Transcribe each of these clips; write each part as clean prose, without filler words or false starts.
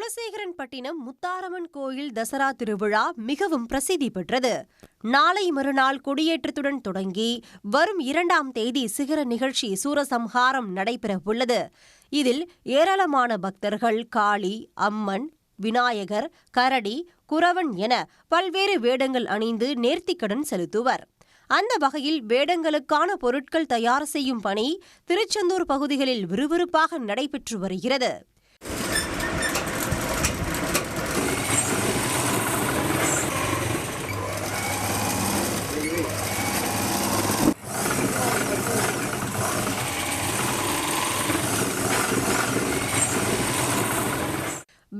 குலசேகரன்பட்டினம் முத்தாரம்மன் கோயில் தசரா திருவிழா மிகவும் பிரசித்தி பெற்றது. நாளை மறுநாள் கொடியேற்றத்துடன் தொடங்கி வரும் 2ஆம் தேதி சிகர நிகழ்ச்சி சூரசம்ஹாரம் நடைபெறவுள்ளது. இதில் ஏராளமான பக்தர்கள் காளி, அம்மன், விநாயகர், கரடி, குரவன் என பல்வேறு வேடங்கள் அணிந்து நேர்த்திக்கடன் செலுத்துவர். அந்த வகையில் வேடங்களுக்கான பொருட்கள் தயார் செய்யும் பணி திருச்செந்தூர் பகுதிகளில் விறுவிறுப்பாக நடைபெற்று வருகிறது.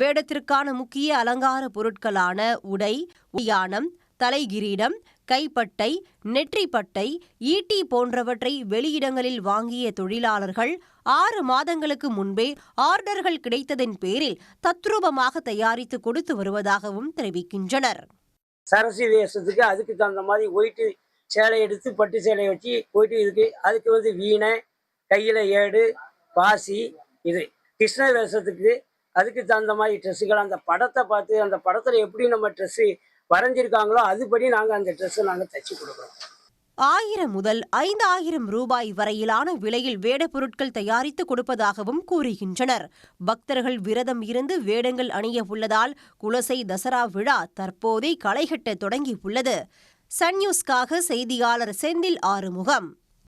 வேடத்திற்கான முக்கிய அலங்கார பொருட்களான உடை, உடியானம், தலைகிரீடம், கைப்பட்டை, நெற்றிப்பட்டை, ஈட்டி போன்றவற்றை வெளியிடங்களில் வாங்கிய தொழிலாளர்கள் 6 மாதங்களுக்கு முன்பே ஆர்டர்கள் கிடைத்ததன் பேரில் தத்ரூபமாக தயாரித்து கொடுத்து வருவதாகவும் தெரிவிக்கின்றனர். சரசி வேஷத்துக்கு அதுக்கு தகுந்த மாதிரி ஒயிட்டு சேலை எடுத்து பட்டு சேலை வச்சு ஒயிட்டு இருக்கு. அதுக்கு வீணை, கையில் ஏடு, பாசி. இது கிருஷ்ண வேஷத்துக்கு அதுக்கு தகுந்த மாதிரி ட்ரெஸ்ஸுகள் அந்த படத்தை பார்த்து அந்த படத்தில் எப்படி நம்ம ட்ரெஸ்ஸு வரைஞ்சிருக்காங்களோ அதுபடி நாங்கள் அந்த ட்ரெஸ்ஸை நாங்கள் தைச்சி கொடுக்குறோம். 1000 முதல் 5000 ரூபாய் வரையிலான விலையில் வேடப் பொருட்கள் தயாரித்து கொடுப்பதாகவும் கூறுகின்றனர். பக்தர்கள் விரதம் இருந்து வேடங்கள் அணிய உள்ளதால் குலசை தசரா விழா தற்போதே களைகட்ட தொடங்கி உள்ளது. சன் நியூஸ்க்காக செய்தியாளர் செந்தில் ஆறுமுகம்.